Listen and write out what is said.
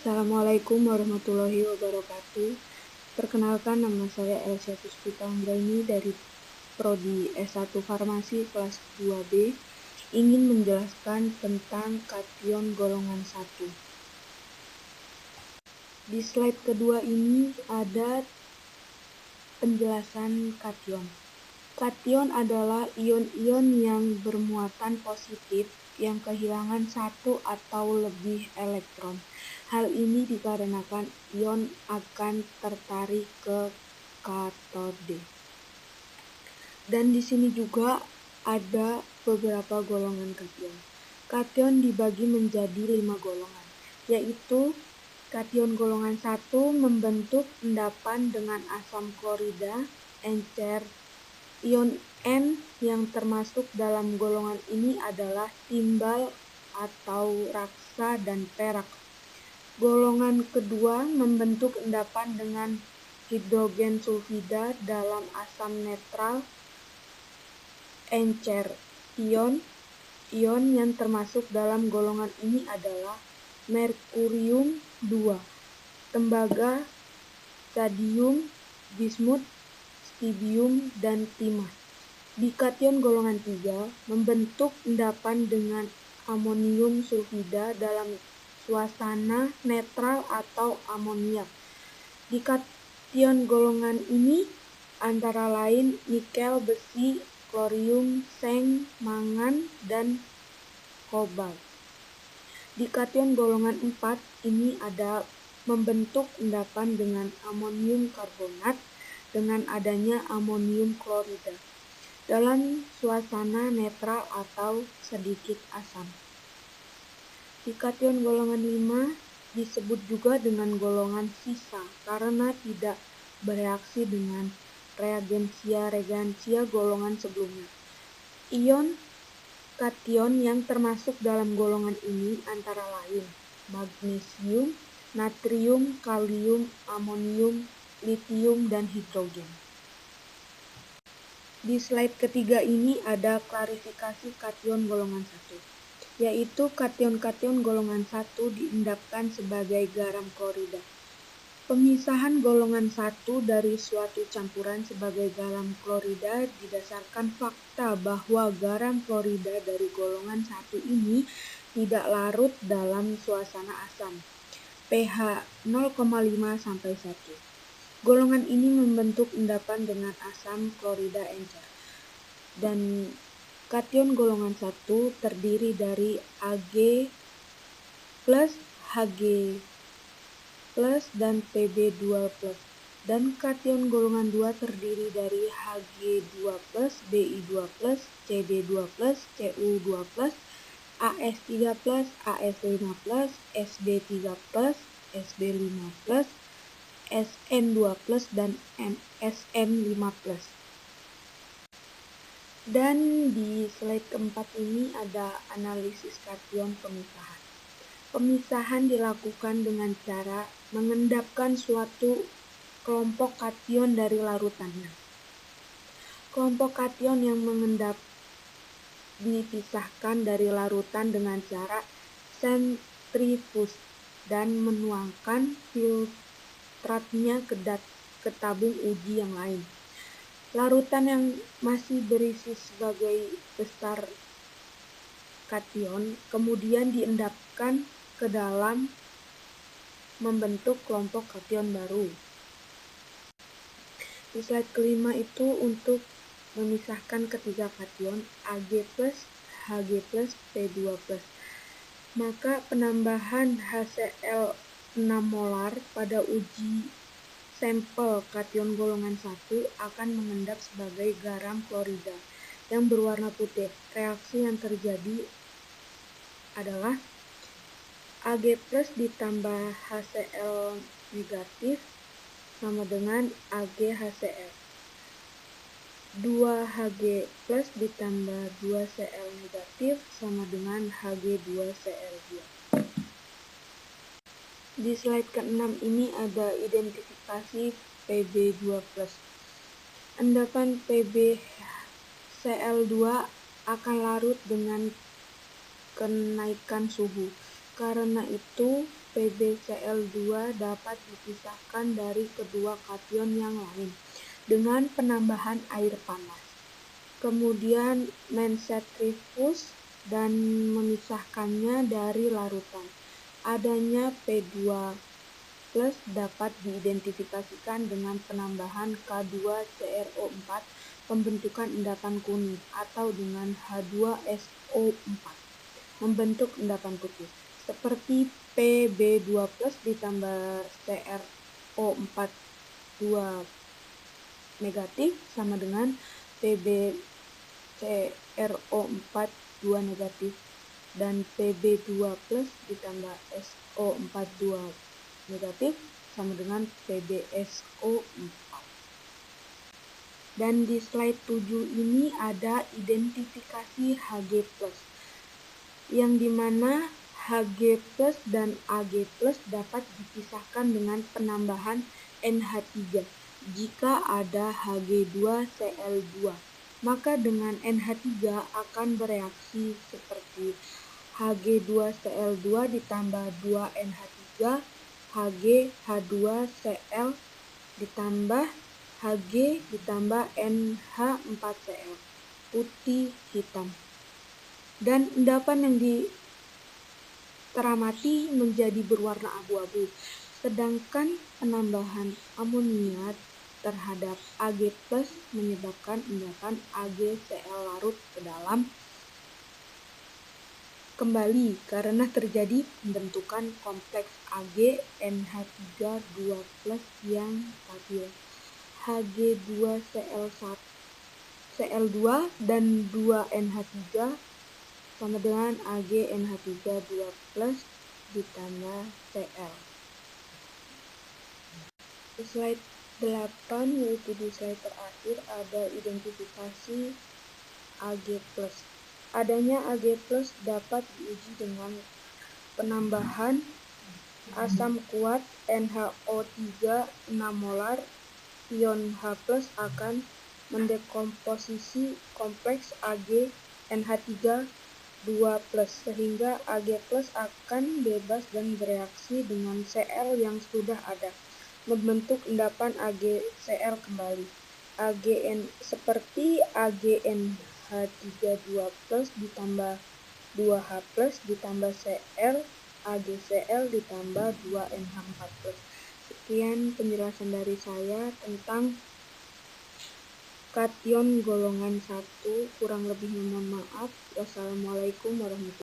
Assalamualaikum warahmatullahi wabarakatuh. Perkenalkan, nama saya Elsa Puspita Anggraini dari Prodi S1 Farmasi kelas 2B, ingin menjelaskan tentang kation golongan 1. Di slide kedua ini ada penjelasan kation. Kation adalah ion-ion yang bermuatan positif yang kehilangan satu atau lebih elektron. Hal ini dikarenakan ion akan tertarik ke katode. Dan di sini juga ada beberapa golongan kation. Kation dibagi menjadi 5 golongan, yaitu kation golongan 1 membentuk endapan dengan asam klorida, encer. Ion N yang termasuk dalam golongan ini adalah timbal atau raksa dan perak. Golongan kedua membentuk endapan dengan hidrogen sulfida dalam asam netral, encer. Ion yang termasuk dalam golongan ini adalah merkurium 2, tembaga, radium, bismut, stibium, dan timah. Di kation golongan 3 membentuk endapan dengan amonium sulfida dalam suasana netral atau amoniak. Di kation golongan ini antara lain nikel, besi, klorium, seng, mangan, dan kobalt. Di kation golongan 4 ini ada membentuk endapan dengan amonium karbonat dengan adanya amonium klorida dalam suasana netral atau sedikit asam. Di kation golongan 5 disebut juga dengan golongan sisa karena tidak bereaksi dengan reagensia golongan sebelumnya. Ion kation yang termasuk dalam golongan ini antara lain magnesium, natrium, kalium, amonium, litium, dan hidrogen. Di slide ketiga ini ada klarifikasi kation golongan 1, yaitu kation-kation golongan 1 diendapkan sebagai garam klorida. Pemisahan golongan 1 dari suatu campuran sebagai garam klorida didasarkan fakta bahwa garam klorida dari golongan 1 ini tidak larut dalam suasana asam, pH 0,5-1. Golongan ini membentuk endapan dengan asam klorida encer. Dan kation golongan 1 terdiri dari Ag+, Hg+, dan Pb2+. Dan kation golongan 2 terdiri dari Hg2+, Bi2+, Cb2+, Cu2+, As3+, As5+, Sb3+, Sb5+, Sn2+, dan Sn5+. Dan di slide keempat ini ada analisis kation pemisahan. Pemisahan dilakukan dengan cara mengendapkan suatu kelompok kation dari larutannya. Kelompok kation yang mengendap dipisahkan dari larutan dengan cara sentrifuge dan menuangkan filtratnya ke tabung uji yang lain. Larutan yang masih berisi sebagai besar kation kemudian diendapkan ke dalam membentuk kelompok kation baru. Di slide kelima itu untuk memisahkan ketiga kation Ag+, Hg+, P2+. Maka penambahan HCl 6 molar pada uji sampel kation golongan 1 akan mengendap sebagai garam klorida yang berwarna putih. Reaksi yang terjadi adalah Ag+ ditambah HCl negatif sama dengan AgHCl. 2Hg+ ditambah 2Cl negatif sama dengan Hg2Cl2. Di slide ke-6 ini ada identifikasi Pb2+. Endapan PbCl2 akan larut dengan kenaikan suhu. Karena itu, PbCl2 dapat dipisahkan dari kedua kation yang lain dengan penambahan air panas. Kemudian mensentrifus dan memisahkannya dari larutan. Adanya P2+ dapat diidentifikasikan dengan penambahan K2CrO4 pembentukan endapan kuning atau dengan H2SO4 membentuk endapan putih. Seperti Pb2+ ditambah CrO4 2 negatif sama dengan PbCrO4 2 negatif dan Pb2+ ditambah SO4 2 negatif sama dengan PbSO4. Dan di slide 7 ini ada identifikasi Hg+, yang dimana Hg+ dan Ag+ dapat dipisahkan dengan penambahan NH3. Jika ada Hg2Cl2, maka dengan NH3 akan bereaksi seperti Hg2Cl2 ditambah 2NH3, HgH2Cl ditambah Hg ditambah NH4Cl, putih hitam. Dan endapan yang diteramati menjadi berwarna abu-abu, sedangkan penambahan amonia terhadap Ag+ menyebabkan endapan AgCl larut ke dalam kembali karena terjadi pembentukan kompleks AgNH3 2+ yang stabil. Hg2Cl2 dan 2NH3 sama dengan AgNH3 2+ ditambah Cl. Di slide 8, yaitu di slide terakhir, ada identifikasi Ag+. Adanya Ag+ dapat diuji dengan penambahan asam kuat NaOH3 6 molar. Ion H+ akan mendekomposisi kompleks AgNH3 2+ sehingga Ag+ akan bebas dan bereaksi dengan Cl yang sudah ada, membentuk endapan AgCl kembali. Seperti AgNH3 2+ ditambah 2H+ ditambah Cl, AgCl ditambah 2NH4+. Sekian penjelasan dari saya tentang kation golongan 1. Kurang lebihnya mohon maaf. Wassalamualaikum warahmatullahi wabarakatuh.